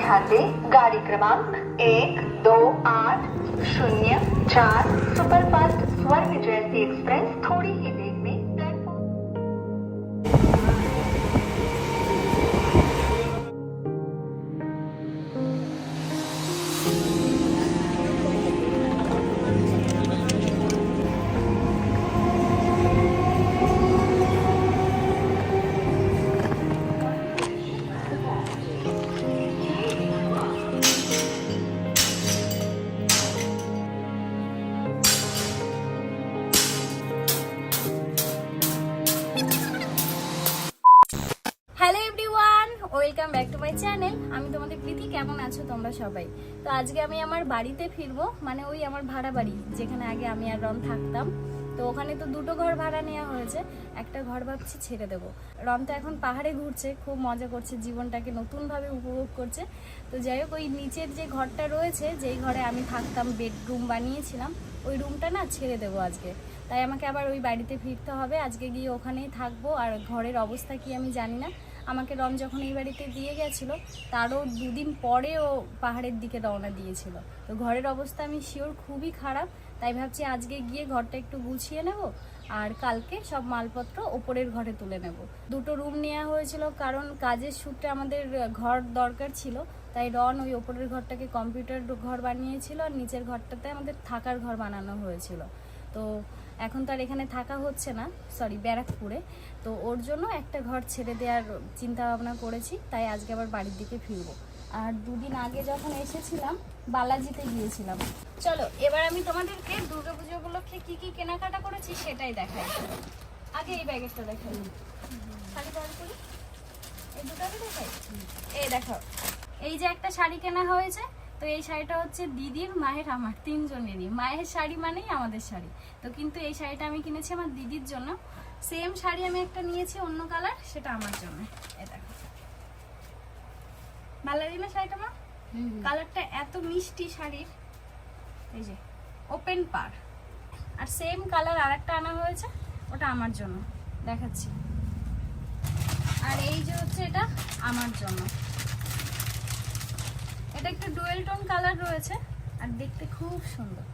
ध्यान दें, गाड़ी क्रमांक 128004 सुपरफास्ट स्वर्ण जयंती एक्सप्रेस थोड़ी ही देर में platform. Hello everyone, welcome back to my channel. আমি তোমাদের প্রীতি। কেমন আছো তোমরা সবাই? তো আজকে আমি আমার বাড়িতে ফিরবো, মানে ওই আমার ভাড়া বাড়ি যেখানে আগে আমি আর রন থাকতাম। তো ওখানে তো দুটো ঘর ভাড়া নেওয়া হয়েছে, একটা ঘর ভাবছি ছেড়ে দেবো। রন তো এখন পাহাড়ে ঘুরছে, খুব মজা করছে, জীবনটাকে নতুনভাবে উপভোগ করছে। তো যাই হোক, ওই নিচের যে ঘরটা রয়েছে, যেই ঘরে আমি থাকতাম, বেডরুম বানিয়েছিলাম, ওই রুমটা না ছেড়ে দেবো আজকে। তাই আমাকে আবার ওই বাড়িতে ফিরতে হবে। আজকে গিয়ে ওখানেই থাকবো। আর ঘরের অবস্থা কি আমি জানি না। আমাকে রন যখন এই বাড়িতে দিয়ে গেছিলো, তারও দুদিন পরে ও পাহাড়ের দিকে রওনা দিয়েছিল। তো ঘরের অবস্থা আমি শিওর খুবই খারাপ। তাই ভাবছি আজকে গিয়ে ঘরটা একটু গুছিয়ে নেব, আর কালকে সব মালপত্র ওপরের ঘরে তুলে নেব। দুটো রুম নেওয়া হয়েছিল, কারণ কাজের সূত্রে আমাদের ঘর দরকার ছিল। তাই রন ওই ওপরের ঘরটাকে কম্পিউটার ঘর বানিয়েছিল, আর নিচের ঘরটাতে আমাদের থাকার ঘর বানানো হয়েছিল। তো এখন তো আর এখানে থাকা হচ্ছে না, সরি ব্যারাকপুরে। তো ওর জন্য একটা ঘর ছেড়ে দেওয়ার চিন্তা ভাবনা করেছি। তাই আজকে আবার বাড়ির দিকে ফিরবো। আর দুদিন আগে যখন এসেছিলাম, বালাজিতে গিয়েছিলাম। চলো এবার আমি তোমাদেরকে দুর্গাপুজো উপলক্ষে কি কি কেনাকাটা করেছি সেটাই দেখাই। আগে এই ব্যাগেরটা দেখাই, শাড়ি বার করি, এই দুটো আগে দেখাই। এই দেখো, এই যে একটা শাড়ি কেনা হয়েছে। তো এই শাড়িটা হচ্ছে দিদির, মায়ের, আমার তিনজনেরই। মায়ের শাড়ি মানেই আমাদের শাড়ি। তো কিন্তু এই শাড়িটা আমি কিনেছি আমার দিদির জন্য। সেম শাড়ি আমি একটা নিয়েছি অন্য কালার, সেটা আমার জন্য। এই দেখো, ভালো লাগে না শাড়িটা মা? কালারটা এত মিষ্টি শাড়ির, এই যে ওপেন পার। আর সেম কালার আর একটা আনা হয়েছে, ওটা আমার জন্য, দেখাচ্ছি। আর এই যে হচ্ছে এটা আমার জন্য। এটা একটু ডুয়েল টোন কালার রয়েছে, আর দেখতে খুব সুন্দর।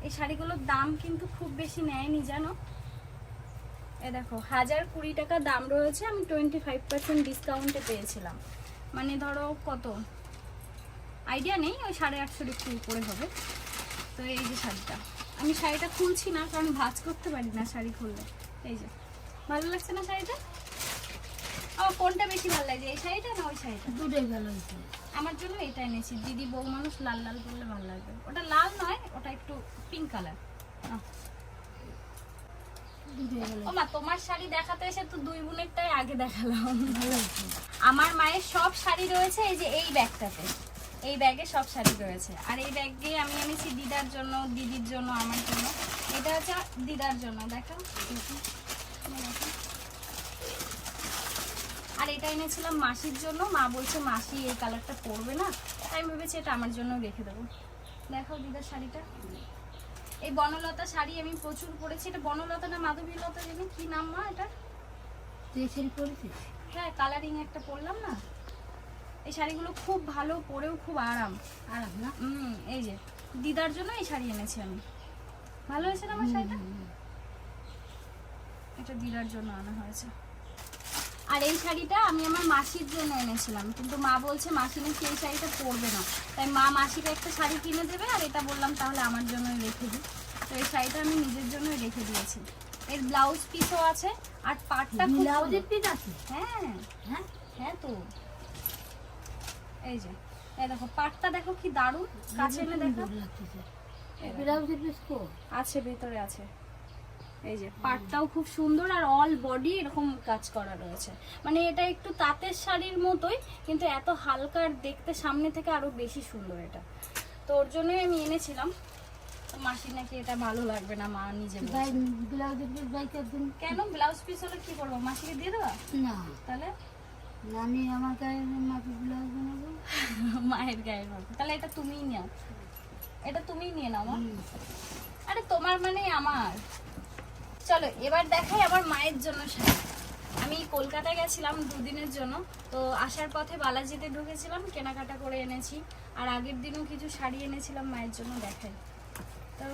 এই শাড়িগুলোর দাম কিন্তু খুব বেশি নেয়নি জানো। এ দেখো, 1020 টাকা দাম রয়েছে। আমি 25% ডিসকাউন্টে পেয়েছিলাম। মানে ধরো কত আইডিয়া নেই, ওই 850 একটু উপরে হবে। তো এই যে শাড়িটা, আমি শাড়িটা খুলছি না কারণ ভাঁজ করতে পারি না শাড়ি খুললে। এই যে, ভালো লাগছে না শাড়িটা? আমার কোনটা বেশি ভালো লাগে, এই শাড়িটা না ওই শাড়িটা? দুটোই ভালো হয়েছে। আমার জন্য এটা এনেছি। দিদি বউ মানুষ, লাল লাল করলে ভালো লাগবে। ওটা লাল নয়, ওটা একটু পিঙ্ক কালার। ও মা, তোমার শাড়ি দেখাতে এসে তো দুই বোনেরটাই আগে দেখালাম। আমার মায়ের সব শাড়ি রয়েছে এই যে এই ব্যাগটাতে। এই ব্যাগে সব শাড়ি রয়েছে। আর এই ব্যাগে আমি এনেছি দিদার জন্য, দিদির জন্য, আমার জন্য। এটা হচ্ছে দিদার জন্য, দেখো। আর এটা এনেছিলাম মাসির জন্য। মা বলছে মাসি এই কালারটা পরবে না, তাই আমি ভেবেছি এটা আমার জন্য রেখে দেবো। দেখো দিদার শাড়িটা, এই বনলতা শাড়ি আমি প্রচুর পরেছি। এটা বনলতা না মাধবী লতা, জানি কি নাম মা এটা? তুই শাড়ি পরেছিস? হ্যাঁ, কালারিং একটা পরলাম না। এই শাড়িগুলো খুব ভালো, পরেও খুব আরাম। আরাম না? এই যে দিদার জন্য এই শাড়ি এনেছি আমি। ভালো হয়েছে না আমার শাড়িটা? এটা দিদার জন্য আনা হয়েছে। আর এই শাড়িটা আমি আমার মাসির জন্য এনেছিলাম, কিন্তু মা বলছে মাসি নাকি এই শাড়িটা পরবে না। তাই মা মাসিকে একটা শাড়ি কিনে দেবে, আর এটা বললাম তাহলে আমার জন্যই রেখে দিই। তো এই শাড়িটা আমি নিজের জন্যই রেখে দিয়েছি। এর ব্লাউজ পিসও আছে, আর পাটটা খুব ব্লাউজের পিস আছে? হ্যাঁ হ্যাঁ হ্যাঁ। তো এই যে, এই দেখো পাটটা দেখো কি দারুণ, কাছে এনে দেখো। ব্লাউজের পিস কো আছে, ভেতরে আছে। এই যে পাটটাও খুব সুন্দর, আর অল বডি এরকম কাজ করা রয়েছে। মানে এটা একটু তাঁতের শাড়ির মতোই, কিন্তু এত হালকা, আর দেখতে সামনে থেকে আরো বেশি সুন্দর এটা। তো ওর জন্যই আমি এনেছিলাম। তো মাসি নাকি এটা ভালো লাগবে না, মা নিজে বলছে। ব্লাউজের পিস বাইকের দিন কেন? ব্লাউজ পিস হলে কি করবো, মাসিকে দিয়ে দেবা? না, তাহলে আমি আমার গায়ে মাপি ব্লাউজ বানাবো। মায়ের গায়ের মাপে, তাহলে এটা তুমিই নাও, এটা তুমিই নিয়ে নাও মা। আরে তোমার মানে আমার। চলো এবার দেখাই আমার মায়ের জন্য শাড়ি। আমি কলকাতায় গেছিলাম 2 দিনের জন্য, তো আসার পথে বালাজিতে ঢুকেছিলাম, কেনাকাটা করে এনেছি। আর আগের দিনও কিছু শাড়ি এনেছিলাম মায়ের জন্য, দেখাই। তো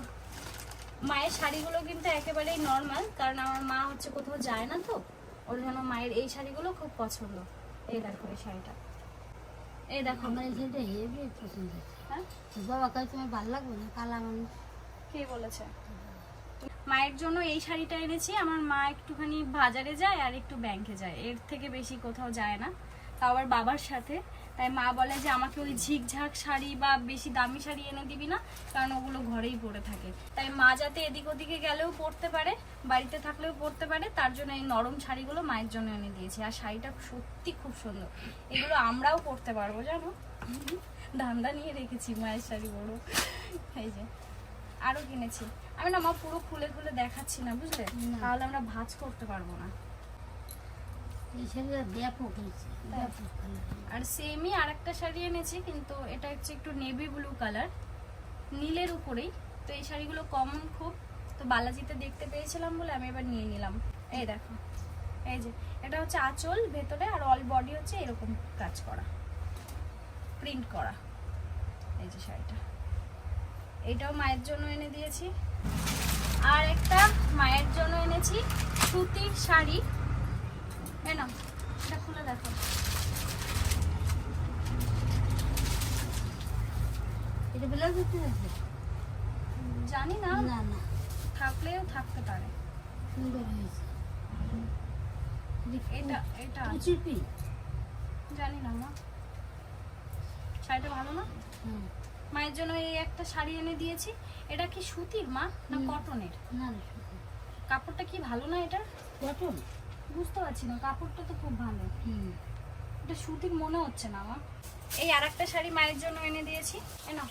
মায়ের শাড়িগুলো কিন্তু একেবারেই নর্মাল, কারণ আমার মা হচ্ছে কোথাও যায় না, তো ওর জন্য মায়ের এই শাড়িগুলো খুব পছন্দ। এই দেখো এই শাড়িটা, এই দেখো। আমার এই শাড়িটা হেভি পছন্দ হয়েছে। হ্যাঁ, বাবা কাছে তোমার ভালো লাগবে না, কালা মানুষ। কে বলেছে? মায়ের জন্য এই শাড়িটা এনেছি। আমার মা একটুখানি বাজারে যায় আর একটু ব্যাংকে যায়, এর থেকে বেশি কোথাও যায় না, তাও আবার বাবার সাথে। তাই মা বলে যে আমাকে ওই ঝিকঝাক শাড়ি বা বেশি দামি শাড়ি এনে দিবি না, কারণ ওগুলো ঘরেই পরে থাকে। তাই মা যাতে এদিক ওদিকে গেলেও পরতে পারে, বাড়িতে থাকলেও পরতে পারে, তার জন্য এই নরম শাড়িগুলো মায়ের জন্য এনে দিয়েছি। আর শাড়িটা সত্যি খুব সুন্দর, এগুলো আমরাও পরতে পারবো জানো। ধান্দা নিয়ে রেখেছি মায়ের শাড়ি বড়। এই যে আরো কিনেছি আমি, না মা পুরো খুলে খুলে দেখাচ্ছি না, বুঝলে, তাহলে আমরা ভাঁজ করতে পারবো না। এই শাড়িটা ব্যাপক হয়েছে, ব্যাপক কালার। আর সেমই আরেকটা শাড়ি এনেছি, কিন্তু এটা হচ্ছে একটু নেভি ব্লু কালার, নীলের উপরেই। তো এই শাড়িগুলো কমন খুব, তো বালাজিতে দেখতে পেয়েছিলাম বলে আমি এবার নিয়ে নিলাম। এই দেখো, এই যে এটা হচ্ছে আঁচল ভেতরে, আর অল বডি হচ্ছে এরকম কাজ করা, প্রিন্ট করা। এই যে শাড়িটা, এটাও মায়ের জন্য এনে দিয়েছি। আর একটা মায়ের জন্য এনেছি সুতির শাড়ি। না, এটা খুলে দেখো। এটা ব্লাউজ হচ্ছে জানি না, না না, থাকলেও থাকতে পারে। সুন্দর হয়েছে। এটা এটা চিপি জানি না মা, শাড়িটা ভালো না? মায়ের জন্য এই একটা শাড়ি এনে দিয়েছি। এটা কি সুতির মা না কটনের? না, কাপড়টা কি ভালো না এটা? কটন। বুঝতে পারছি না, কাপড়টা তো খুব ভালো। এটা সুতির মনে হচ্ছে না মা। এই আরেকটা শাড়ি মায়ের জন্য এনে দিয়েছি। না,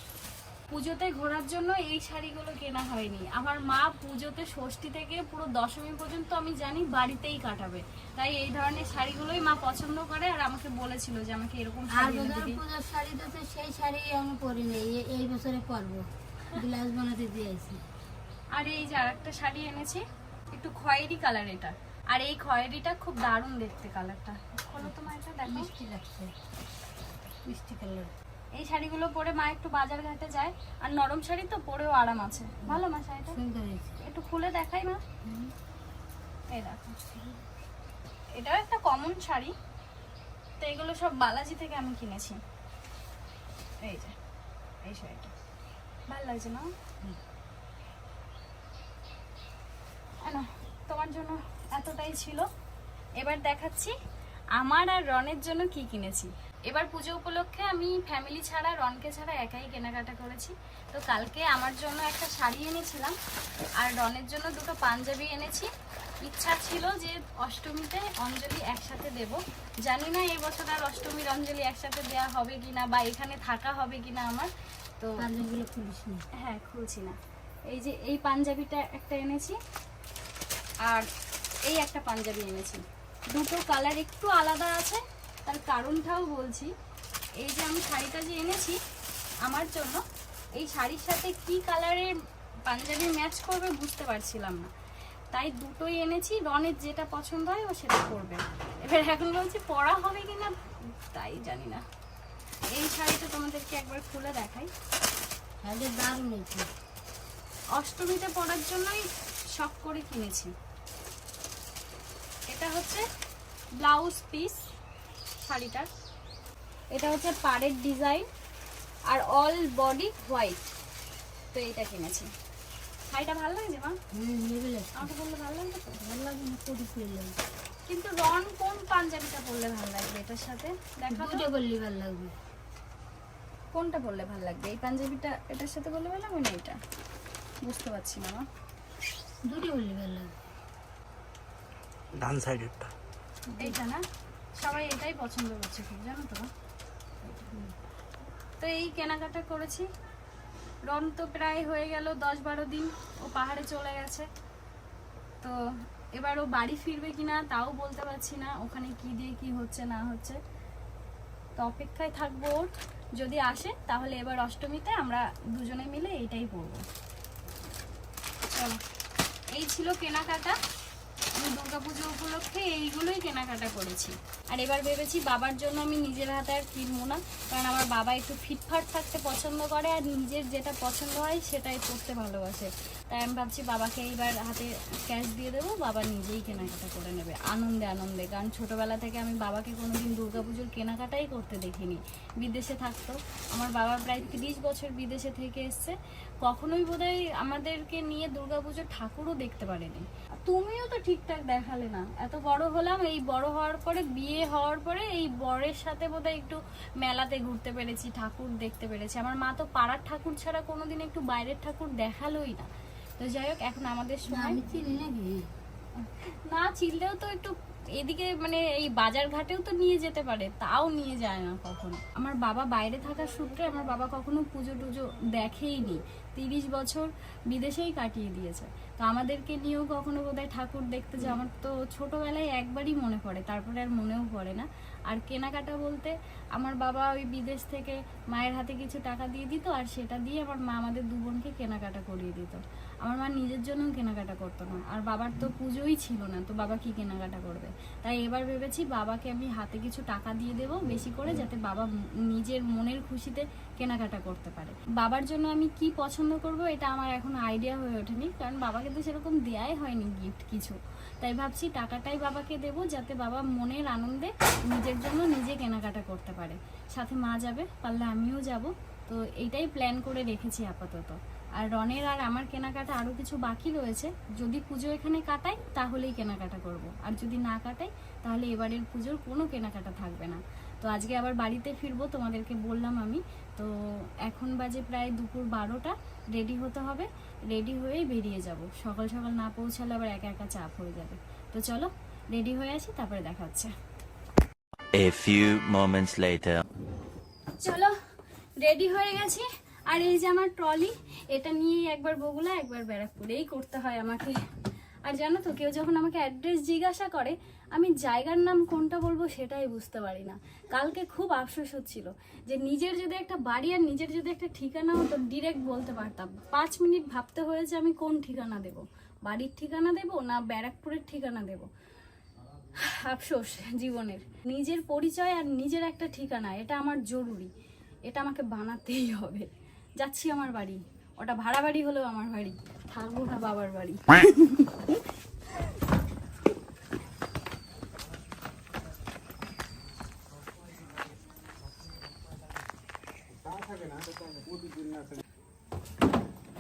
পুজোতে ঘোরার জন্য এই শাড়িগুলো কেনা হয়নি। আমার মা পুজোতে ষষ্ঠী থেকে পুরো দশমী পর্যন্ত আমি জানি বাড়িতেই কাটাবে, তাই এই ধরনের শাড়িগুলোই মা পছন্দ করে। আর আমাকে বলেছিল যে আমাকে এরকম আর শাড়ি এনে দিবি। পূজার শাড়িটা তো সেই শাড়ি আমি পরিনি, এই বছরে পরবো, ব্লাউজ বানাতে দিয়েছি। আর এই যে আরেকটা শাড়ি এনেছি, একটু খয়েরি কালার এটা। আর এই খয়েরিটা খুব দারুণ দেখতে, কালারটা খোলো তো মা, এটা দেখো, মিষ্টি লাগছে, মিষ্টি কালার। এই শাড়িগুলো পরে মা একটু বাজার ঘাটে যায়, আর নরম শাড়ি তো পরেও আরাম আছে। ভালো মা শাড়িটা, সুন্দর হয়েছে। একটু খুলে দেখাই মা। এই দেখো, এটাও একটা কমন শাড়ি। তো এগুলো সব বালাজি থেকে আমি কিনেছি। এই যে এই শাড়িটা ভালো লাগছে না? না, তোমার জন্য এতটাই ছিল। এবার দেখাচ্ছি আমার আর রনের জন্য কি কিনেছি। এবার পুজো উপলক্ষে আমি ফ্যামিলি ছাড়া, রনকে ছাড়া একাই কেনাকাটা করেছি। তো কালকে আমার জন্য একটা শাড়ি এনেছিলাম, আর রনের জন্য দুটো পাঞ্জাবি এনেছি। ইচ্ছা ছিল যে অষ্টমীতে অঞ্জলি একসাথে দেব। জানি না এই বছর আর অষ্টমীর অঞ্জলি একসাথে দেওয়া হবে কিনা, বা এখানে থাকা হবে কিনা আমার। তো পাঞ্জাবিগুলো খুলিস না? হ্যাঁ, খুলছি না। এই যে এই পাঞ্জাবিটা একটা এনেছি, আর এই একটা পাঞ্জাবি এনেছি। দুটো কালার একটু আলাদা আছে, তার কারণটাও বলছি। এই যে আমি শাড়িটা যে এনেছি আমার জন্য, এই শাড়ির সাথে কি কালারের পাঞ্জাবি ম্যাচ করবে বুঝতে পারছিলাম না, তাই দুটোই এনেছি। রনের যেটা পছন্দ হয় ও সেটা করবে। এবার এখন বলছি পরা হবে কিনা তাই জানি না। এই শাড়িটা তোমাদেরকে একবার খুলে দেখাই। শাড়িটা দারুণ হয়েছে, অষ্টমীতে পরার জন্যই শখ করে কিনেছি। এটা হচ্ছে ব্লাউজ পিস শাড়িটার। এটা হচ্ছে পাড়ের ডিজাইন, আর অল বডি হোয়াইট। তো এইটা কিনেছি। শাড়িটা ভালো লাগছে মা? নেবে লাগছে। আমাকে বললে ভালো লাগবে তো? ভালো লাগে না, পরি ফেললাম। কিন্তু রন কোন পাঞ্জাবিটা পরলে ভালো লাগবে এটার সাথে? দেখা তো দুটো বললে ভালো লাগবে। কোনটা পরলে ভালো লাগবে? এই পাঞ্জাবিটা এটার সাথে বললে ভালো লাগবে না এটা? বুঝতে পারছি না মা। দুটো বললে ভালো লাগবে। ডান সাইডেরটা এইটা না, সবাই এটাই পছন্দ করছে খুব, জানো তো। তো এই কেনাকাটা করেছি। রন তো প্রায় হয়ে গেল 10-12 দিন ও পাহাড়ে চলে গেছে। তো এবার ও বাড়ি ফিরবে কিনা তাও বলতে পারছি না, ওখানে কি দিয়ে কি হচ্ছে না হচ্ছে। তো অপেক্ষায় থাকবো ওর। যদি আসে তাহলে এবার অষ্টমীতে আমরা দুজনে মিলে এইটাই পরবো। চলো, এই ছিল কেনাকাটা। আমি দুর্গাপুজো উপলক্ষে এইগুলোই কেনাকাটা করেছি। আর এবার ভেবেছি বাবার জন্য আমি নিজের হাতে আর কিনবো না, কারণ আমার বাবা একটু ফিটফাট থাকতে পছন্দ করে আর নিজের যেটা পছন্দ হয় সেটাই করতে ভালোবাসে। তাই আমি ভাবছি বাবাকে এইবার হাতে ক্যাশ দিয়ে দেবো, বাবা নিজেই কেনাকাটা করে নেবে আনন্দে আনন্দে। কারণ ছোটোবেলা থেকে আমি বাবাকে কোনোদিন দুর্গাপুজোর কেনাকাটাই করতে দেখিনি। বিদেশে থাকতো, আমার বাবা প্রায় 30 বছর বিদেশে থেকে এসছে, কখনোই বোধহয় আমাদেরকে নিয়ে দুর্গাপুজোর ঠাকুরও দেখতে পারেনি। তুমিও তো ঠিকঠাক দেখালে না, এত বড় হলাম, এই বড় হওয়ার পরে বিয়ে হওয়ার পরে এই বরের সাথে বোধহয় একটু মেলাতে ঘুরতে পেরেছি, ঠাকুর দেখতে পেরেছি। আমার মা তো পাড়ার ঠাকুর ছাড়া কোনোদিন একটু বাইরের ঠাকুর দেখালোই না। তো যাই হোক, এখন আমাদের সময় আমি চিনি নাকি? না চিনলেও তো একটু এদিকে মানে এই বাজার ঘাটেও তো নিয়ে যেতে পারে, তাও নিয়ে যায় না কখনো। আমার বাবা বাইরে থাকার সূত্রে আমার বাবা কখনো পুজো টুজো দেখেই নি, 30 বছর বিদেশেই কাটিয়ে দিয়েছে। তো আমাদেরকে নিয়েও কখনো বোধহয় ঠাকুর দেখতে যায়, আমার তো ছোটোবেলায় একবারই মনে পড়ে, তারপরে আর মনেও পড়ে না। আর কেনাকাটা বলতে আমার বাবা ওই বিদেশ থেকে মায়ের হাতে কিছু টাকা দিয়ে দিত, আর সেটা দিয়ে আমার মা আমাদের দু বোনকে কেনাকাটা করিয়ে দিত। আমার মা নিজের জন্যও কেনাকাটা করতো না, আর বাবার তো পুজোই ছিল না, তো বাবা কি কেনাকাটা করবে। তাই এবার ভেবেছি বাবাকে আমি হাতে কিছু টাকা দিয়ে দেবো বেশি করে, যাতে বাবা নিজের মনের খুশিতে কেনাকাটা করতে পারে। বাবার জন্য আমি কি পছন্দ করব এটা আমার এখন আইডিয়া হয়ে ওঠেনি, কারণ বাবাকে তো সেরকম দেয়াই হয়নি গিফট কিছু। তাই ভাবছি টাকাটাই বাবাকে দেবো, যাতে বাবা মনের আনন্দে নিজের জন্য নিজে কেনাকাটা করতে পারে। সাথে মা যাবে, পারলে আমিও যাব। তো এইটাই প্ল্যান করে রেখেছি আপাতত। আর রনের আর আমার কেনাকাটা আরও কিছু বাকি রয়েছে, যদি পুজো এখানে কাটাই তাহলেই কেনাকাটা করব, আর যদি না কাটাই তাহলে এবারের পুজোর কোনো কেনাকাটা থাকবে না। তো আজকে আবার বাড়িতে ফিরবো, তোমাদেরকে বললাম আমি। তো এখন বাজে প্রায় দুপুর 12টা, রেডি হতে হবে, রেডি হয়েই বেরিয়ে যাব। সকাল সকাল না পৌঁছালে আবার একা একা চাপ হয়ে যাবে। তো চলো রেডি হয়ে আসি, তারপরে দেখা হচ্ছে। A few moments later. চলো রেডি হয়ে গেছি, আর এই যে আমার ট্রলি, এটা নিয়ে একবার বগুলা একবার ব্যারাকপুর এই করতে হয় আমাকে। আর জানো তো, কেউ যখন আমাকে অ্যাড্রেস জিজ্ঞাসা করে আমি জায়গার নাম কোনটা বলবো সেটাই বুঝতে পারি না। কালকে খুব আফসোস হচ্ছিল যে নিজের যদি একটা বাড়ি আর নিজের যদি একটা ঠিকানা হতো ডিরেক্ট বলতে পারতাম। 5 মিনিট ভাবতে হয়েছে আমি কোন ঠিকানা দেব, বাড়ির ঠিকানা দেব না ব্যারাকপুরের ঠিকানা দেব। আফসোস জীবনের। নিজের পরিচয় আর নিজের একটা ঠিকানা, এটা আমার জরুরি, এটা আমাকে বানাতেই হবে। যাচ্ছি আমার বাড়ি, ওটা ভাড়া বাড়ি হলেও আমার বাড়ি, থাকবো না বাবার বাড়ি।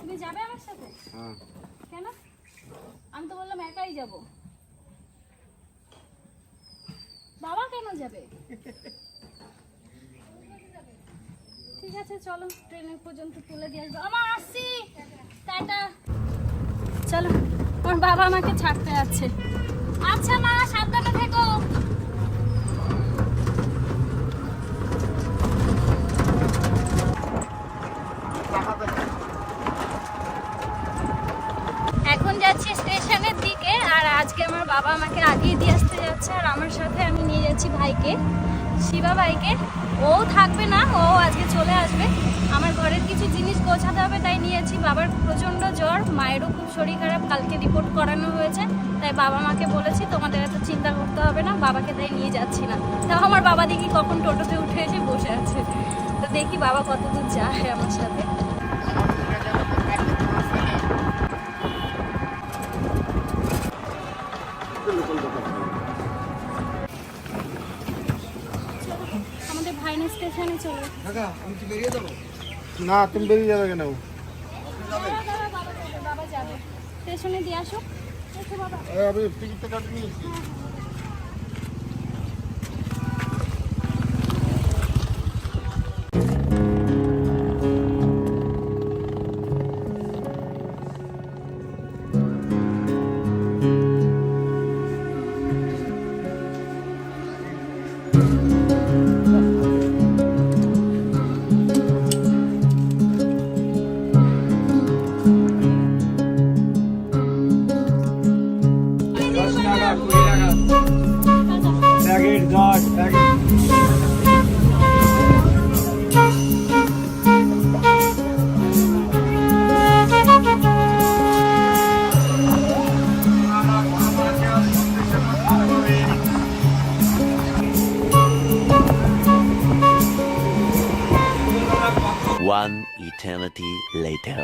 তুমি যাবে আমার সাথে? কেন? আমি তো বললাম একাই যাব। বাবা কেন যাবে? ঠিক আছে চলো, ট্রেনের পর্যন্ত তুলে দিয়ে আসবো। আমার আসছি, টাটা। চলো, আমার বাবা আমাকে ছাড়তে যাচ্ছে। আচ্ছা মা, সাবধানে থেকো। এখন যাচ্ছি স্টেশনের দিকে, আর আজকে আমার বাবা আমাকে আগিয়ে দিয়ে আসতে যাচ্ছে, আর আমার সাথে আমি নিয়ে যাচ্ছি ভাইকে, শিবা ভাইকে। ও থাকবে না, ও আজকে চলে আসবে। আমার ঘরের কিছু জিনিস গোছাতে হবে, তাই নিয়ে যাচ্ছি। বাবার প্রচণ্ড জ্বর, মায়েরও খুব শরীর খারাপ, কালকে রিপোর্ট করানো হয়েছে। তাই বাবা মাকে বলেছি তোমাদের এত চিন্তা করতে হবে না, বাবাকে তাই নিয়ে যাচ্ছি না। তাও আমার বাবা দেখি কখন টোটোতে উঠে এসে বসে আছে। তো দেখি বাবা কতদূর যায় আমার সাথে। আমাদের ভাইনা স্টেশনে চলে। না তুমি বেরিয়ে যাবে কেন? বাবা যাবে স্টেশনে, দিয়ে আসো। বাবা আমি টিকিটটা কাটিনি। বাবা eternity later.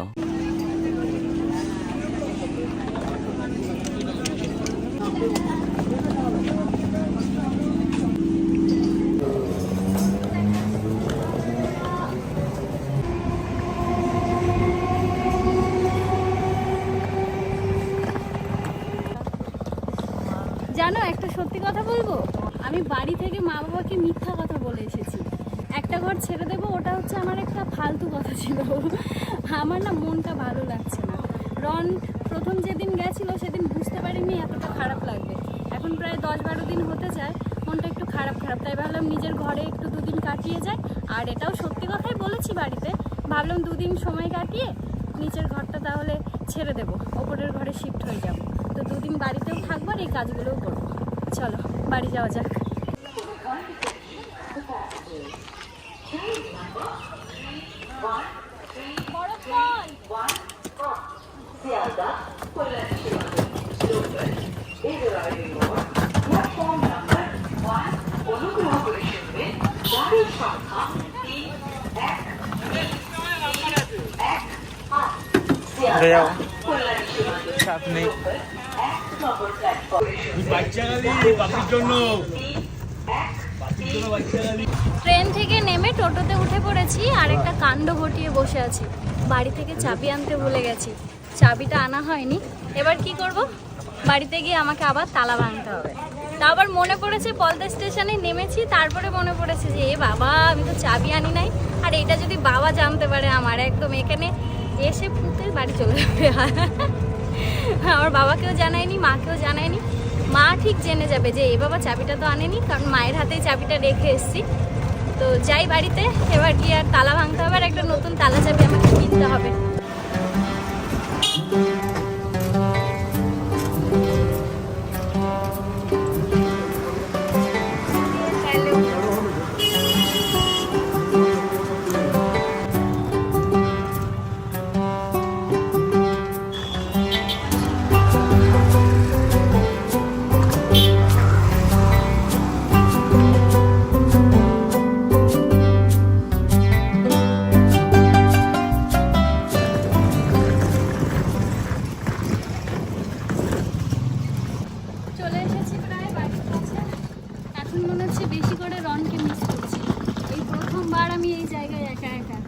জানো একটা সত্যি কথা বলবো, আমি বাড়ি থেকে মা বাবাকে মিথ্যা কথা বলে এসেছি। একটা ঘর ছেড়ে দেবো, ওটা হচ্ছে আমার একটা ফালতু কথা ছিল। আমার না মনটা ভালো লাগছে না। রন প্রথম যেদিন গেছিলো সেদিন বুঝতে পারিনি এতটা খারাপ লাগবে। এখন প্রায় 10-12 দিন হতে যায়, মনটা একটু খারাপ। তাই ভাবলাম নিজের ঘরে একটু 2 দিন কাটিয়ে যায়। আর এটাও সত্যি কথাই বলেছি বাড়িতে, ভাবলাম 2 দিন সময় কাটিয়ে নিচের ঘরটা তাহলে ছেড়ে দেবো, ওপরের ঘরে শিফট হয়ে যাবো। তো 2 দিন বাড়িতেও থাকবো আর এই কাজগুলোও করবো। চলো বাড়ি যাওয়া যাক। ট্রেন থেকে নেমে টোটোতে উঠে পড়েছি আর একটা কাণ্ড ঘটিয়ে বসে আছি। বাড়ি থেকে চাবি আনতে ভুলে গেছি, চাবিটা আনা হয়নি। এবার কি করব? বাড়িতে গিয়ে আমাকে আবার তালা ভাঙতে হবে। তা আবার মনে পড়েছে পলতা স্টেশনে নেমেছি, তারপরে মনে পড়েছে যে এ বাবা আমি তো চাবি আনি নাই। আর এটা যদি বাবা জানতে পারে আমার একদম এখানে এসে পুঁতে বাড়ি চলে যাবে। আমার বাবাকেও জানায়নি, মাকেও জানায়নি। মা ঠিক জেনে যাবে যে এ বাবা চাবিটা তো আনেনি, কারণ মায়ের হাতেই চাবিটা রেখে এসেছি। তো যাই বাড়িতে, এবার গিয়ে আর তালা ভাঙতে হবে আর একটা নতুন তালা চাবি আমাকে কিনতে হবে।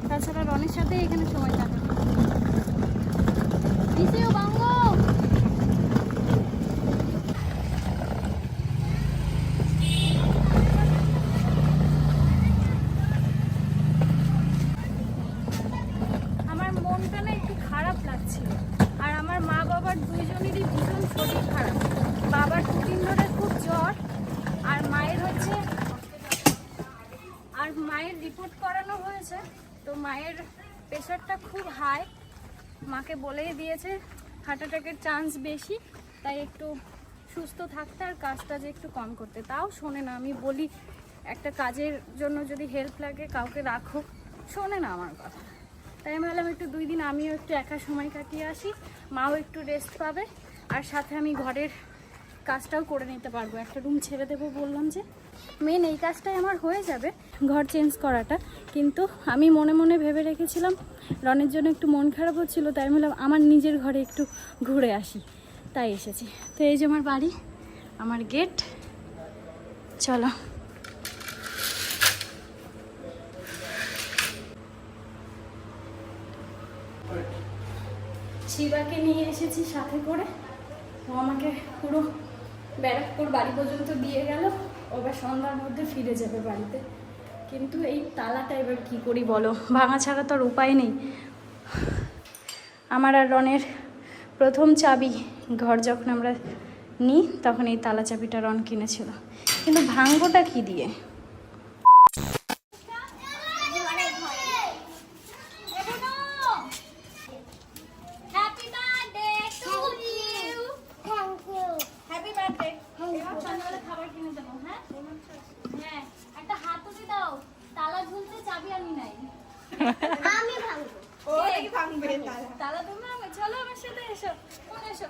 তাছাড়া রনের সাথে এখানে সময় কাটানো। আমার মনটা না একটু খারাপ লাগছিল। আর আমার মা বাবার দুইজনেরই ভীষণ শরীর খারাপ। বাবার 2 দিন ধরে খুব জ্বর, আর মায়ের রিপোর্ট করানো হয়েছে। তো মায়ের প্রেশারটা খুব হাই, মাকে বলেই দিয়েছে হার্ট অ্যাটাকের চান্স বেশি, তাই একটু সুস্থ থাকতে আর কাজটা যে একটু কম করতে। তাও শোনে না, আমি বলি একটা কাজের জন্য যদি হেল্প লাগে কাউকে রাখো, শোনে না আমার কথা। তাই আমি ভাবলাম একটু 2 দিন আমিও একটু একা সময় কাটিয়ে আসি, মাও একটু রেস্ট পাবে, আর সাথে আমি ঘরের কাজটাও করে নিতে পারবো। একটা রুম ছেড়ে দেবো বললাম, যে মেন এই কাজটাই আমার হয়ে যাবে, ঘর চেঞ্জ করাটা। কিন্তু আমি মনে মনে ভেবে রেখেছিলাম রনের জন্য একটু মন খারাপ হচ্ছিলো, তাই আমি বললাম আমার নিজের ঘরে একটু ঘুরে আসি, তাই এসেছি। তো এই যে আমার বাড়ি, আমার গেট। চলো শিবাকে নিয়ে এসেছি সাথে করে, ও আমাকে পুরো ব্যারাকপুর বাড়ি পর্যন্ত দিয়ে গেল। এবার সন্ধ্যার মধ্যে ফিরে যাবে বাড়িতে। কিন্তু এই তালাটা এবার কি করি বলো, ভাঙা ছাড়া তো আর উপায় নেই। আমার আর রনের প্রথম চাবি ঘর যখন আমরা নিই তখন এই তালা চাবিটা রন কিনেছিল, কিন্তু ভাঙবোটা কি দিয়ে? খাবার কিনে দেবো। হ্যাঁ হ্যাঁ, একটা হাতুড়ি দাও, তালা ঝুলতে চাবি আনি নাই। আমি ভাঙবো। ওই ভাঙবে তালা। তালা তুমি ভাঙবে? চলো আমার সাথে এসো। কোন এসো?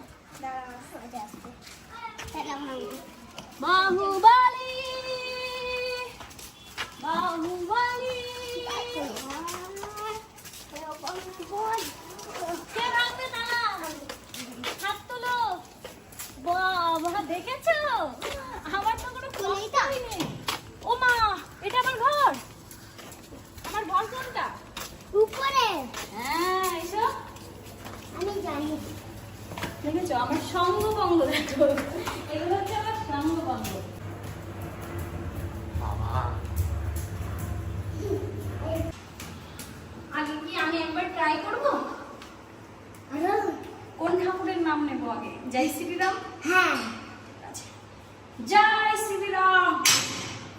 বাহুবলী বাহুবলী। কে ভাঙবে তালা? হাত তোলো। বাবা দেখেছো? আমার তো কোনো খবরই নেই। ও মা, এটা আমার ঘর। আমার ঘর কোনটা? উপরে হ্যাঁ, এসো। আমি জানি। দেখেছো আমার সঙ্গভঙ্গ দেখো। এগুলো হচ্ছে আমার সঙ্গভঙ্গ। আগে কি আমি একবার ট্রাই করব? কোন ঠাকুরের নাম নেব আগে? জয় শ্রীরাম। হ্যাঁ আচ্ছা, জয় শ্রীরাম।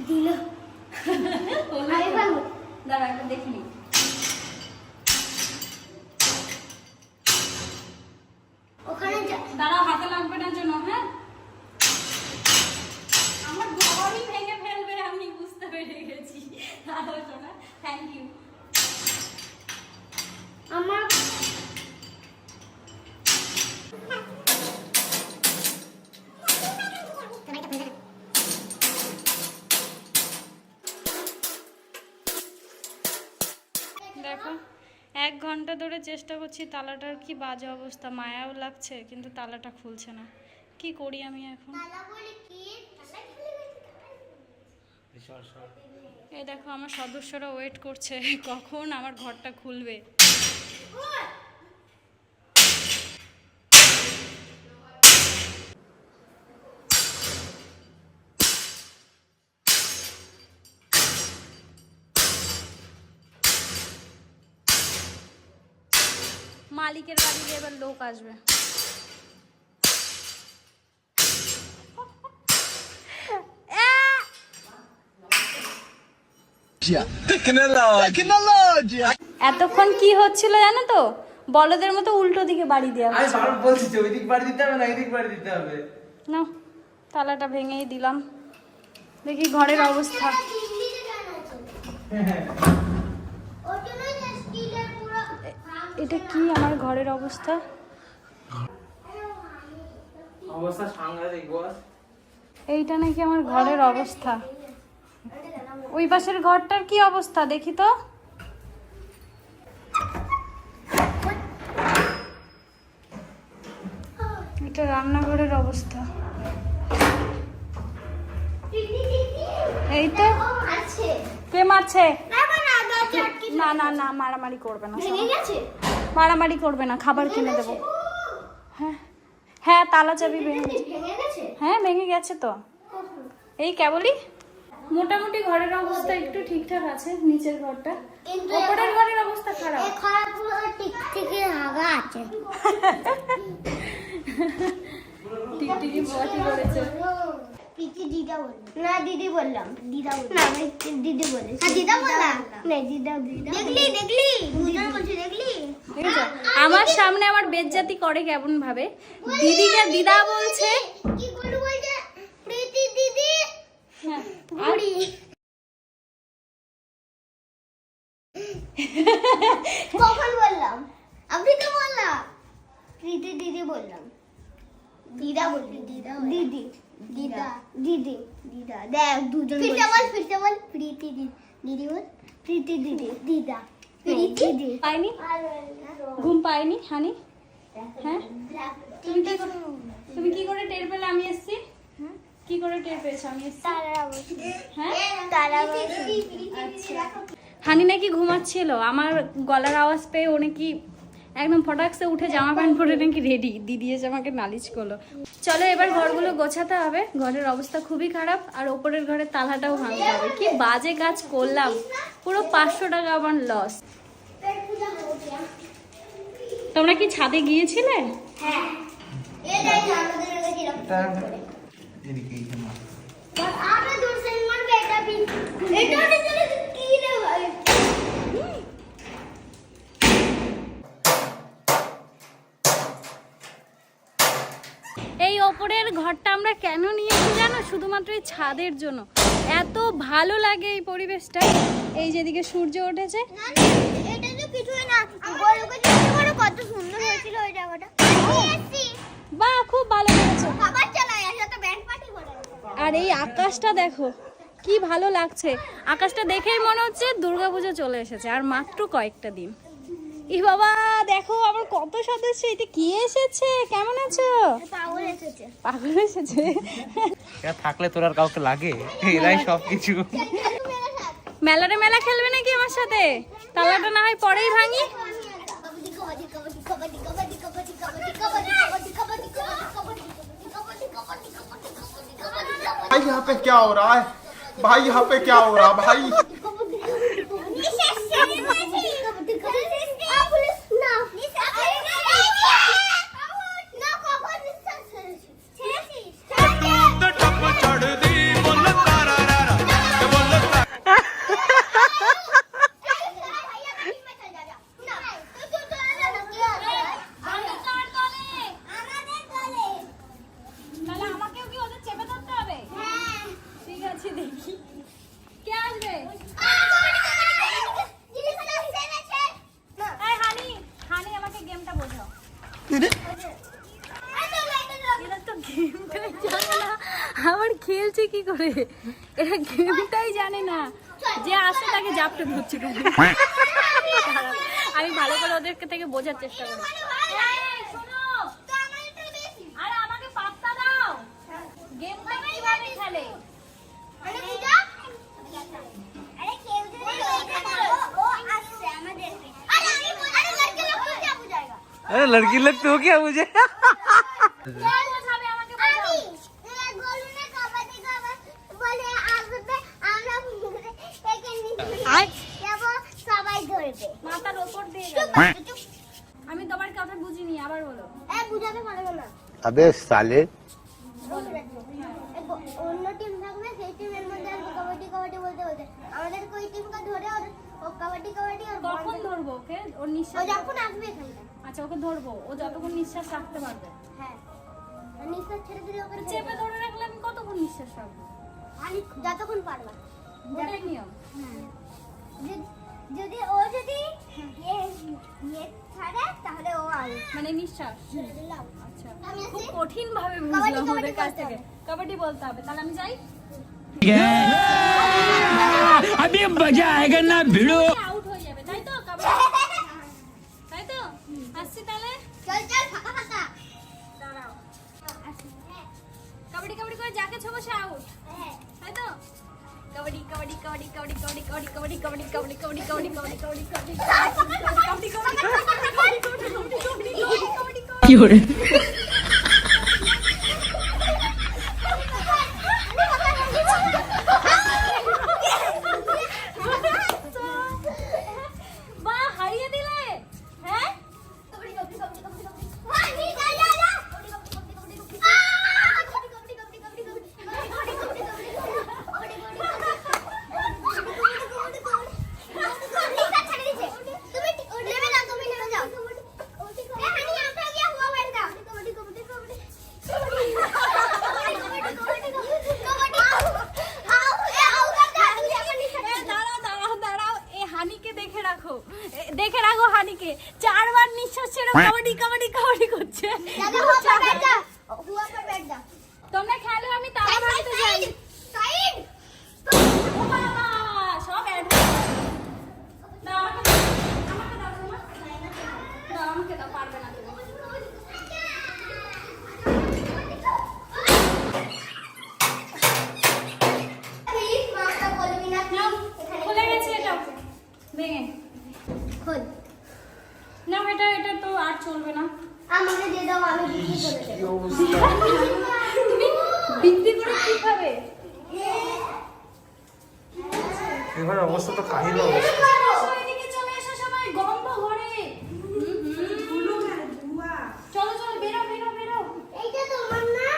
দিল। আমি ভাঙবো। দাঁড়া একটু দেখে নি। ওখানে দাঁড়াও, হাতে লাগবে না যেন। হ্যাঁ, আমার ঘরই ভেঙে ফেলবে, আমি বুঝতে পেরে গেছি। দাঁড়াও সোনা, থ্যাংক ইউ। আমার দেখো 1 ঘন্টা ধরে চেষ্টা করছি, তালাটার কি বাজে অবস্থা, মায়াও লাগছে কিন্তু তালাটা খুলছে না। কি করি আমি এখন? এই দেখো আমার সদস্যরা ওয়েট করছে কখন আমার ঘরটা খুলবে। মালিকের বাড়িতে এবার লোক আসবে। এতক্ষণ কি হচ্ছিল জানো তো? বলদের মতো উল্টো দিকে বাড়ি দেওয়া আমি বারবার বলছি যে ওইদিক বাড়ি দিতে হবে না এদিক বাড়ি দিতে হবে। না, তালাটা ভেঙেই দিলাম। দেখি ঘরের অবস্থা। এটা কি আমার ঘরের অবস্থা? অবস্থা সাংঘাতিক বস। এইটা নাকি আমার ঘরের অবস্থা। ওই পাশের ঘরটার কি অবস্থা দেখি তো। এটা রান্নাঘরের অবস্থা। এই তো। কে মারছে? না না না, মারামারি করবে না, মারামারি করবে না, খাবার কিনে দেবো। হ্যাঁ হ্যাঁ, তালা চাবি ভেঙে গেছে। হ্যাঁ ভেঙে গেছে তো, এই কেবলই। মোটামুটি ঘরের অবস্থা একটু ঠিকঠাক আছে, নিচের ঘরটা। উপরের ঘরের অবস্থা খারাপ। টিকটিকি হাগা আছে। টিকটিকি বটি করেছে। পিকি দিদা বললাম না, দিদি বললাম। দিদা বললাম না, আমি দিদি বলেছি। হ্যাঁ দিদা বললাম না, দিদা। দেখলি দুজন বলছি, দেখলি। দেখেছো আমার সামনে আমার বেজ্জাতি করে কেমন ভাবে। দিদিকে দিদা বলছে। কি করে বলছে? প্রীতি দিদি। হ্যাঁ, বুড়ি। কখন বললাম? আমি তো বললাম প্রীতি দিদি বললাম। দিদা বললি। দিদি দিদা দিদি দিদা। দেখ দুজন ফিরতে বল প্রীতি দিদি বল। প্রীতি দিদি দিদা প্রীতি দিদি। পাইনি? ঘুম পাইনি হানি? হ্যাঁ, তুমি কি করে টের পেলে আমি এসছি? কি করে টের পেয়েছো আমি এসছি? হ্যাঁ, আচ্ছা। হানি নাকি ঘুমাচ্ছিল, আমার গলার আওয়াজ পেয়ে ও নাকি একদম ফটাকসে উঠে জামা প্যান্ট পরে নাকি রেডি। দিদি এসে আমাকে নালিশ করলো। চলো এবার ঘরগুলো গোছাতে হবে, ঘরের অবস্থা খুবই খারাপ। আর ওপরের ঘরের তালাটাও ভাঙতে হবে। কি বাজে কাজ করলাম, পুরো 500 টাকা আমার লস। তোমরা কি ছাদে গিয়েছিলে? হ্যাঁ, এদিকে এই যে মা। আমরা দূর से मारবে এটা কি রে ভাই। এই ওপরের ঘরটা আমরা কেন নিয়েছি জানো? শুধুমাত্র এই ছাদের জন্য। এত ভালো লাগে এই পরিবেশটা। এই যেদিকে সূর্য উঠেছে। এটা তো কিছুই না, কত সুন্দর হয়েছিল ওই জায়গাটা। বাহ, খুব ভালো লেগেছে। খাবার চালাই আসলে তো ব্যান্ড পার্টি করে। আর এই আকাশটা দেখো কি ভালো লাগছে। আকাশটা দেখেই মনে হচ্ছে দুর্গাপূজা চলে এসেছে আর মাত্র কয়েকটা দিন। ই বাবা দেখো আমার কত সদস্য, এটা কি এসেছে, কেমন আছো? পাগল এসেছে। পাগল এসেছে। এরা থাকলে তোর আর কাউকে লাগে, এরাই সবকিছু। মেলারে মেলা খেলবে নাকি আমার সাথে? তালাটা না হয় পরেই ভাঙি। भाई यहाँ पे क्या हो रहा है? भाई यहाँ पे क्या हो रहा है भाई? তাহলে আমাকেও কি ওদের চেপে ধরতে হবে? ঠিক আছে, দেখি কে আসবে। এই হানি, হানি আমাকে গেমটা বোঝাও। এরা তো গেমটাই জানে না, আবার খেলছে কি করে? এরা গেমটাই জানে না, যে আসে তাকে জাপটে ধরছে কেন? আমি ভালো করে ওদেরকে থেকে বোঝার চেষ্টা করি। এই, শোনো, আরে আমাকে পাত্তা দাও, গেমটা কিভাবে খেলে? अरे लड़की लोग तो क्या मुझे কে বোঝাবে আমাকে? বোঝাও। সবাই ধরবে। মাথার ওপর দিয়ে গেল। আমি তোমার কথা বুঝিনি, আবার বলো। বুঝাতে পারবে না। अबे साले অন্য টিম থাকবে, সেই টিমের মধ্যে আসবে কবাডি কবাডি বলতে বলতে আমাদের ওই টিমকে ধরে ও কবাডি কবাডি আর কখন ধরবো ওকে? ওর ও নিঃশ্বাস যখন আসবে এখানটা। আচ্ছা, ওকে ধরবো, ও যতক্ষণ নিঃশ্বাস রাখতে পারবে। হ্যাঁ, আর নিঃশ্বাস ছেড়ে দিলে ওকে তো চেপে ধরে রাখলে আমি কতক্ষণ নিঃশ্বাস রাখবো? আমি যতক্ষণ পারবা। ওটাই নিয়ম। যদি ও যদি ইয়ে ছাড়ে তাহলে ও আউট। মানে নিঃশ্বাস। ছেড়ে দিলাম। আচ্ছা, আমি খুব আসি। কঠিন ভাবে কাবাডি, বুঝলাম কাবাডি ওদের কাছ বলতে থেকে। কাবাডি বলতে হবে, তাহলে আমি যাই। अभी मजा आएगा ना भिड़ो। আউট হয়ে যাবে, তাই তো? কাবাডি, তাই তো? আসছি তাহলে। চল চল ফাঁকা ফাঁকা। দাঁড়াও, কাবাডি কাবাডি করে যাকে ছোবো সে আউট, হ্যাঁ। তাই তো? কাবাডি কাবাডি কাবাডি কাবাডি কাবাডি কাবাডি কাবাডি কাবাডি কাবাডি কাবাডি কাবাডি কাবাডি কাবাডি কাবাডি কাবাডি কি হরে? বাহ, হারিয়ে দিলে। হ্যাঁ, দাঁড়াও দাঁড়াও দাঁড়াও, এই হানিকে দেখে রাখো, দেখে রাখো হানিকে। 4 বার নিঃশ্বাস ছেড়ে কাবাডি কাবাডি কাবাডি করছে। তোমরা খেলো, আমি তারা বাড়িতে যাই। ও বাবা, সব অ্যাড হয়ে গেছে। দাও আমাকে দাও, আমাকে দাও তোমার। দাও আমাকে দাও, পারবে না তুমি। নাও, খুলে গেছে এটা ভেঙে। না এটা এটা তো আর চলবে না। আমাকে দিয়ে দাও, আমি বিক্রি করে দেবো। তুমি বিক্রি করে কি খাবে? এবার অবস্থা তো কাহিল অবস্থা। এসো, এদিকে চলে এসো সবাই, গন্ধ ঘরে। চলো চলো, বেরো বেরো বেরো। এইটা তোমার না?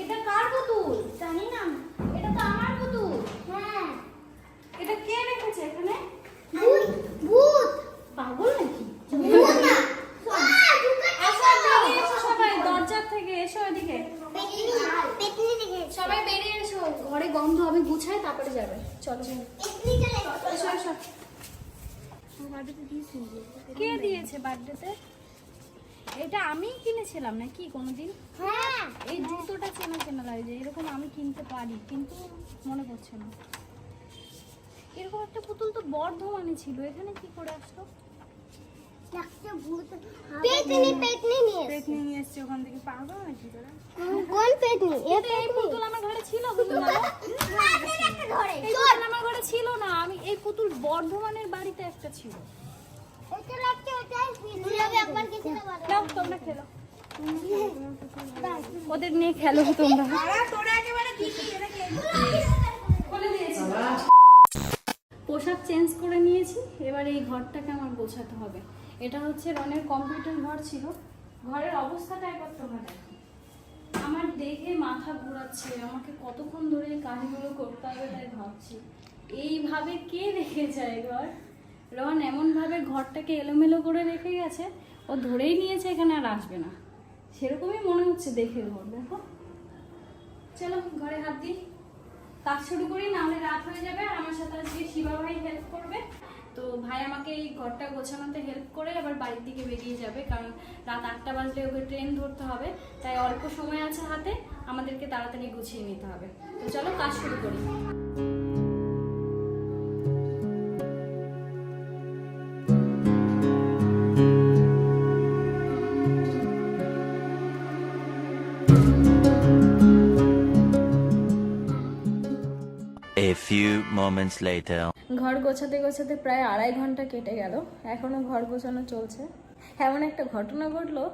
এটা কার পুতুল? জানি না। এটা তো আমার পুতুল। হ্যাঁ। এটা কে রেখেছে এখানে? ভূত ভূত পাগল নাকি? ভূত না। আসো, বেরিয়ে এসো সবাই, দরজার থেকে এসো এদিকে। পেতনি দেখে। সবাই বেরিয়ে এসো, ঘরে গন্ধ হবে, গুছায় তারপরে যাবে। চলো চলো, পেতনি চলে এসো এসো। কে দিয়েছে বার্থডেতে? এটা আমি কিনেছিলাম নাকি কোনোদিন? হ্যাঁ। এই জুতোটা চেনা চেনা লাগে, যে এরকম আমি কিনতে পারি, কিন্তু মনে পড়ছে না। এরকম একটা পুতুল তো বর্ধমানে ছিল, এখানে কি করে আসলো? পেতনি নিয়ে পেতনি নিয়ে এসছে ওখান থেকে, পাগল নাকি তোরা? কোন পেতনি? এই পুতুল আমার ঘরে ছিল বুঝলি না? এই পুতুল আমার ঘরে ছিল না, আমি এই পুতুল বর্ধমানের বাড়িতে একটা ছিল। নাও, তোমরা খেলো, ওদের নিয়ে খেলো তোমরা। পোশাক চেঞ্জ করে নিয়েছি, এবার এই ঘরটাকে আমার গোছাতে হবে। এটা হচ্ছে রনের কম্পিউটার ঘর ছিল, ঘরের অবস্থাটা একবার তোমরা দেখো। আমার দেখে মাথা ঘোরাচ্ছে, আমাকে কতক্ষণ ধরে এই কাজগুলো করতে হবে তাই ভাবছি। এইভাবে কে রেখে যায় ঘর? রন এমনভাবে ঘরটাকে এলোমেলো করে রেখে গেছে, ও ধরেই নিয়েছে এখানে আর আসবে না, সেরকমই মনে হচ্ছে দেখে ঘর। দেখো, চলো ঘরে হাত দিই, কাজ শুরু করি, নাহলে রাত হয়ে যাবে। আর আমার সাথে আজকে শিবা ভাই হেল্প করবে, তো ভাই আমাকে এই ঘরটা গোছানোতে হেল্প করে আবার বাড়ির দিকে বেরিয়ে যাবে, কারণ রাত 8টা বাজলে ওকে ট্রেন ধরতে হবে, তাই অল্প সময় আছে হাতে, আমাদেরকে তাড়াতাড়ি গুছিয়ে নিতে হবে। তো চলো কাজ শুরু করি। A few moments later. ঘর গোছাতে গোছাতে প্রায় 2.5 ঘন্টা কেটে গেল, এখনো ঘর গোছানো চলছে। এমন একটা ঘটনা ঘটলো,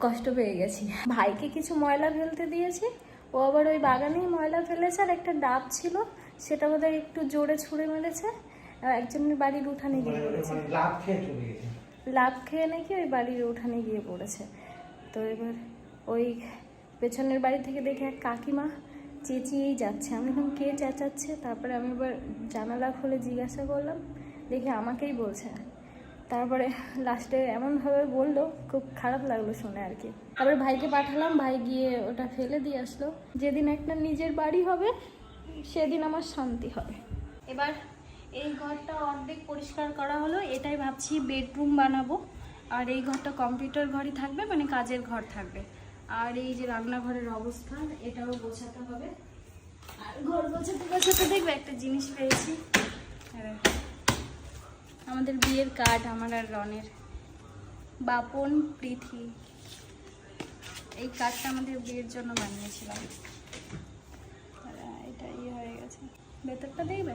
কষ্ট পেয়ে গেছি। ভাইকে কিছু ময়লা ফেলতে দিয়েছি, ও আবার ওই বাগানেই ময়লা ফেলেছে, আর একটা ডাব ছিল সেটা বোধহয় একটু জোরে ছুঁড়ে মেরেছে, একজনের বাড়ির উঠানে গিয়ে পড়েছে। লাভ খেয়ে নাকি ওই বাড়ির উঠানে গিয়ে পড়েছে। তো এবার ওই পেছনের বাড়ি থেকে দেখে এক কাকিমা চেঁচিয়েই যাচ্ছে। আমি এখন কে চেঁচাচ্ছে, তারপরে আমি এবার জানালা খুলে জিজ্ঞাসা করলাম, দেখে আমাকেই বলছে। তারপরে লাস্টে এমনভাবে বললো, খুব খারাপ লাগলো শুনে আর কি। তারপরে ভাইকে পাঠালাম, ভাই গিয়ে ওটা ফেলে দিয়ে আসলো। যেদিন একটা নিজের বাড়ি হবে সেদিন আমার শান্তি হবে। এবার এই ঘরটা অর্ধেক পরিষ্কার করা হলো, এটাই ভাবছি বেডরুম বানাবো। আর এই ঘরটা কম্পিউটার ঘরই থাকবে, মানে কাজের ঘর থাকবে। আর এই যে রান্নাঘরের অবস্থা, এটাও গোছাতে হবে। আর ঘর গোছাতে গোছাতে দেখবে একটা জিনিস পেয়েছি, আমাদের বিয়ের কার্ড, আমার আর রনের, বাপন প্রীতি। এই কার্ডটা আমাদের বিয়ের জন্য বানিয়েছিলাম। এটা হয়ে গেছে, ভেতরটা দেখবে।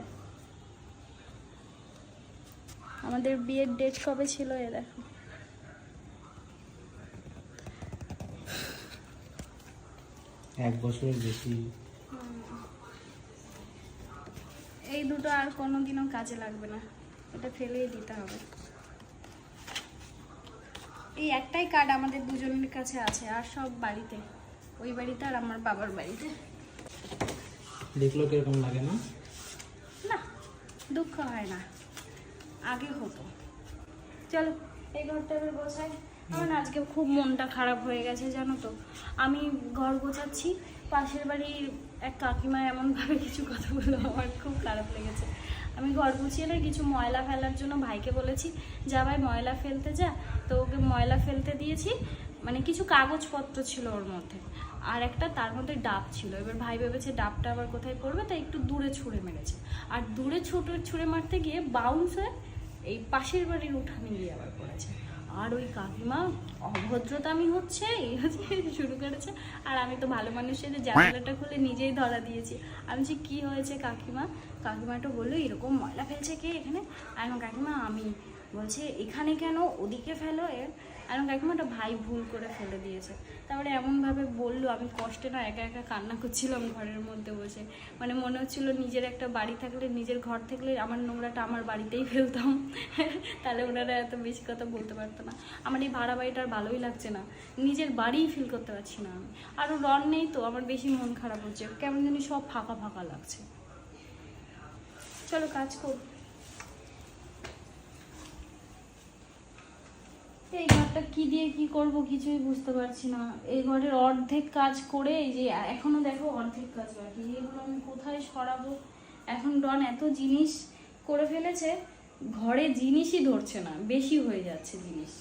আমাদের বিয়ের ডেট কবে ছিল এ দেখো। এক বছরের বেশি। এই দুটো আর কোনোদিনও কাজে লাগবে না, এটা ফেলেই দিতে হবে। এই একটাই কার্ড আমাদের দুজনের কাছে আছে, আর সব বাড়িতে, ওই বাড়িতে আর আমার বাবার বাড়িতে। দেখলো কিরকম লাগে না? না, দুঃখ হয় না, আগে হতো। চলো এই ঘরটা এবার গোছাই। আমার না আজকে খুব মনটা খারাপ হয়ে গেছে জানো তো। আমি ঘর গোছাচ্ছি, পাশের বাড়ির এক কাকিমা এমনভাবে কিছু কথা বললো, আমার খুব খারাপ লেগেছে। আমি ঘর গুছিয়ে না কিছু ময়লা ফেলার জন্য ভাইকে বলেছি, যা ভাই ময়লা ফেলতে যা। তো ওকে ময়লা ফেলতে দিয়েছি, মানে কিছু কাগজপত্র ছিল ওর মধ্যে, আর একটা তার মধ্যে ডাব ছিল। এবার ভাই ভেবেছে ডাবটা আবার কোথায় পড়বে, তাই একটু দূরে ছুঁড়ে মেরেছে। আর দূরে ছুঁড়ে মারতে গিয়ে বাউন্স হয়ে এই পাশের বাড়ির উঠানে গিয়ে আবার পড়েছে। আর ওই কাকিমা অভদ্রতামি হচ্ছে, এই হচ্ছে শুরু করেছে। আর আমি তো ভালো মানুষের জানালাটা খুলে নিজেই ধরা দিয়েছি। আমি যে কী হয়েছে কাকিমা, কাকিমাটা বললো এরকম ময়লা ফেলছে কে এখানে। আর কাকিমা আমি বলছে এখানে কেন, ওদিকে ফেলো। আর কাকিমাটা ভাই ভুল করে ফেলে দিয়েছে। তারপরে এমনভাবে বললো, আমি কষ্টে না একা একা কান্না করছিলাম ঘরের মধ্যে বসে। মানে মনে হচ্ছিলো নিজের একটা বাড়ি থাকলে, নিজের ঘর থাকলে আমার নোংরাটা আমার বাড়িতেই ফেলতাম, তাহলে ওনারা এত বেশি কথা বলতে পারতো না। আমার এই ভাড়া বাড়িটা আর ভালোই লাগছে না, নিজের বাড়িই ফিল করতে পারছি না আমি। আরও রন নেই তো, আমার বেশি মন খারাপ হচ্ছে, কেমন জানি সব ফাঁকা ফাঁকা লাগছে। চলো কাজ কর। এই ঘরটা কি দিয়ে কি করব কিছুই বুঝতে পারছি না। এই ঘরের অর্ধেক কাজ করে, এই যে এখনো দেখো অর্ধেক কাজ বাকি, এগুলো আমি কোথায় সরাবো। এখন ডন এত জিনিস করে ফেলেছে, ঘরে জিনিসই ধরছে না, বেশি হয়ে যাচ্ছে জিনিস।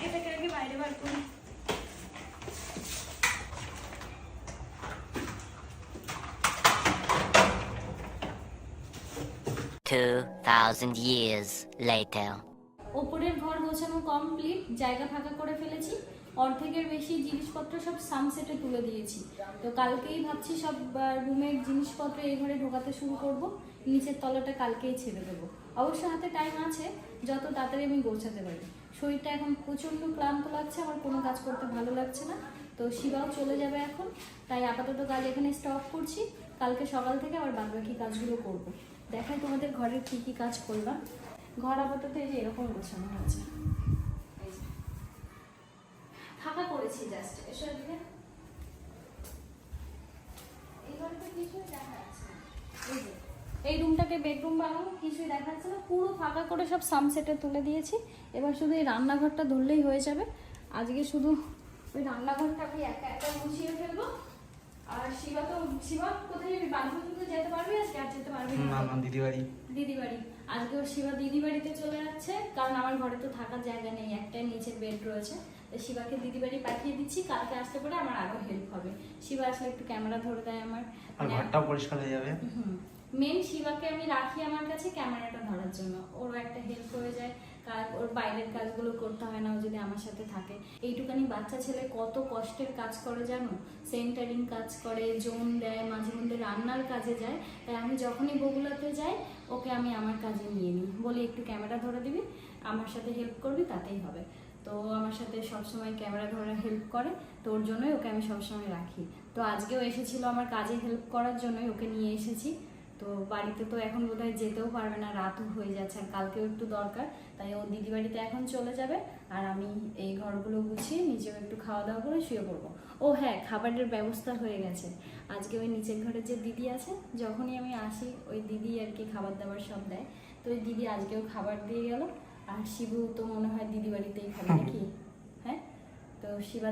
এটাকে আগে বাইরে বার করি। 2,000 years later. ওপরের ঘর গোছানো কমপ্লিট, জায়গা ফাঁকা করে ফেলেছি, অর্ধেকের বেশি জিনিসপত্র সব সানসেটে তুলে দিয়েছি। তো কালকেই ভাবছি সব রুমের জিনিসপত্র এই ঘরে ঢোকাতে শুরু করব, নিচের তলাটা কালকেই ছেড়ে দেবো। অবশ্য হাতে টাইম আছে, যত তাড়াতাড়ি আমি গোছাতে পারি। শরীরটা এখন প্রচণ্ড ক্লান্ত লাগছে, আমার কোনো কাজ করতে ভালো লাগছে না। তো শিবাও চলে যাবে এখন, তাই আপাতত কাজ এখানে স্টপ করছি। কালকে সকাল থেকে আবার বাদবাকি কাজগুলো করব। দেখাই তোমাদের ঘরের কী কী কাজ করলাম। ঘর আপাতত এই যে এরকম গোছানো হয়েছে, এই যে ফাঁকা করেছি জাস্ট। এসব দিকে এই ঘরটা কিছুই দেখা যাচ্ছে না। এই যে এই রুমটাকে বেডরুম বানাবো, কিছুই দেখা যাচ্ছে না, পুরো ফাঁকা করে সব সানসেটে তুলে দিয়েছি। এবার শুধু এই রান্নাঘরটা ধরলেই হয়ে যাবে। আজকে শুধু ওই রান্নাঘরটা আমি একা একা গুছিয়ে ফেলবো। আর শিবা কোথায় যাবি? বান্ধবীতে যেতে পারবি আজকে? আর যেতে পারবি না? দিদি বাড়ি আজকে ওর শিবা দিদি বাড়িতে চলে যাচ্ছে, কারণ আমার ঘরে তো থাকার জায়গা নেই, একটাই নিচের বেড রয়েছে। তো শিবাকে দিদি বাড়ি পাঠিয়ে দিচ্ছি, কালকে আসতে পারে আমার আরো হেল্প হবে। শিবা আসলে একটু ক্যামেরা ধরে দেয় আমার, ঘরটাও পরিষ্কার হয়ে যাবে। মেন শিবাকে আমি রাখি আমার কাছে ক্যামেরাটা ধরার জন্য, ওরও একটা হেল্প হয়ে যায়, ওর বাইরের কাজগুলো করতে হয় না ও যদি আমার সাথে থাকে। এইটুকানি বাচ্চা ছেলে কত কষ্টের কাজ করে জানো, সেন্টারিং কাজ করে, জোন দেয়, মাঝে মধ্যে রান্নার কাজে যায়। তাই আমি যখনই বগুলাতে যাই ওকে আমি আমার কাজে নিয়ে নিই, বলি একটু ক্যামেরা ধরে দিবি, আমার সাথে হেল্প করবি, তাতেই হবে। তো আমার সাথে সবসময় ক্যামেরা ধরে হেল্প করে, তো ওর জন্যই ওকে আমি সবসময় রাখি। তো আজকেও এসেছিলো আমার কাজে হেল্প করার জন্যই ওকে নিয়ে এসেছি। তো বাড়িতে তো এখন বোধহয় যেতেও পারবে না, রাতও হয়ে যাচ্ছে, আর কালকেও একটু দরকার, তাই ও দিদি বাড়িতে এখন চলে যাবে। আর আমি এই ঘরগুলো গুছিয়ে নিচেও একটু খাওয়া দাওয়া করে শুয়ে পড়বো। ও হ্যাঁ, খাবারের ব্যবস্থা হয়ে গেছে। আজকে ওই নিচের ঘরে যে দিদি আছে, যখনই আমি আসি ওই দিদি আর কি খাবার দাবার সব দেয়। তো ওই দিদি আজকেও খাবার দিয়ে গেল। আর শিবু তো মনে হয় দিদি বাড়িতেই খাবে নাকি? হ্যাঁ, তো শিবা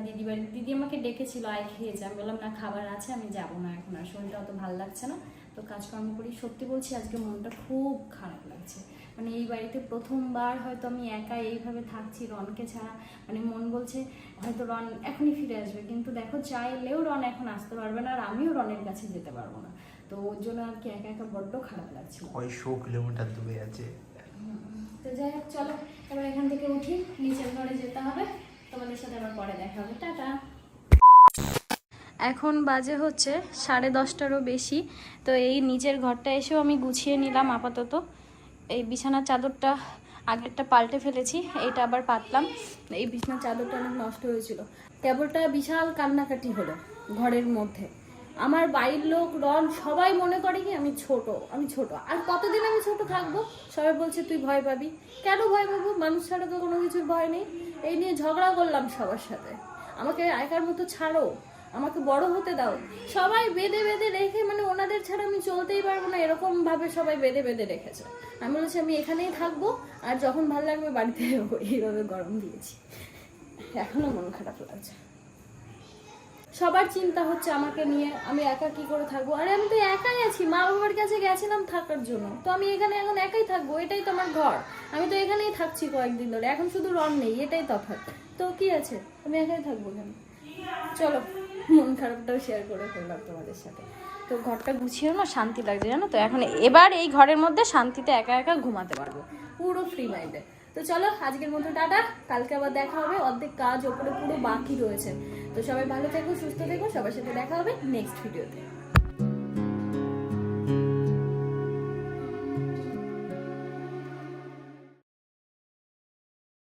দিদি আমাকে ডেকেছিল, আয় খেয়েছে। আমি বললাম না, খাবার আছে, আমি যাবো না এখন, আর শরীরটা অত ভালো লাগছে না, তো কাজকর্ম করি। সত্যি বলছি আজকে মনটা খুব খারাপ লাগছে, মানে এই বাড়িতে প্রথমবার হয়তো আমি একা এইভাবে থাকছি রনকে ছাড়া। মানে মন বলছে হয়তো রন এখনই ফিরে আসবে, কিন্তু দেখো চাইলেও রন এখন আসতে পারবে না, আর আমিও রনের কাছে যেতে পারবো না। তো ওর জন্য আর কি একা একা বড্ড খারাপ লাগছে। 100 কিলোমিটার দূরে আছে। তো যাই হোক, চলো এবার এখান থেকে উঠি, নিচের ঘরে যেতে হবে। তোমাদের সাথে আবার পরে দেখা হবে, টাটা। এখন বাজে হচ্ছে 10:30টারও বেশি। তো এই নিচের ঘরটা এসেও আমি গুছিয়ে নিলাম আপাতত। এই বিছানার চাদরটা আগেরটা পাল্টে ফেলেছি, এইটা আবার পাতলাম। এই বিছানার চাদরটা অনেক নষ্ট হয়েছিল। কেবলটা বিশাল কান্নাকাটি হলো ঘরের মধ্যে। আমার বাড়ির লোক, রন, সবাই মনে করে কি আমি ছোট। আর কতদিন আমি ছোট থাকবো? সবাই বলছে তুই ভয় পাবি। কেন ভয় পাবো? মানুষ ছাড়া তো কোনো কিছুর ভয় নেই। এই নিয়ে ঝগড়া করলাম সবার সাথে, আমাকে একার মতো ছাড়ো, আমাকে বড় হতে দাও। সবাই বেঁধে রেখে, মানে ওনাদের ছাড়া আমি চলতেই পারবো না, এরকম ভাবে সবাই বেঁধে রেখেছে। আমি বলেছি আমি এখানেই থাকবো, আর যখন ভালো লাগবে বাড়িতে যাবো। এইভাবে গরম দিয়েছি, এখনো মন খারাপ লাগছে। সবার চিন্তা হচ্ছে আমাকে নিয়ে, আমি একা কি করে থাকবো। আরে আমি তো একাই আছি, মা বাবার কাছে গেছিলাম থাকার জন্য, তো আমি এখানে এখন একাই থাকবো। এটাই তো আমার ঘর, আমি তো এখানেই থাকছি কয়েকদিন ধরে। এখন শুধু রন নেই, এটাই তফাৎ। তো কি আছে, আমি একাই থাকবো কেন? চলো, মন খারাপটাও শেয়ার করে ফেললাম তোমাদের সাথে। তো ঘরটা গুছিয়েও না শান্তি লাগছে, জানো তো। এখন এবার এই ঘরের মধ্যে শান্তিতে একা একা ঘুমাতে পারবো, পুরো ফ্রি মাইন্ডে। তো চলো আজকের মতো টাটা, কালকে আবার দেখা হবে। অর্ধেক কাজ ওপরে পুরো বাকি রয়েছে। তো সবাই ভালো থেকো, সুস্থ থেকো, সবার সাথে দেখা হবে নেক্সট ভিডিওতে।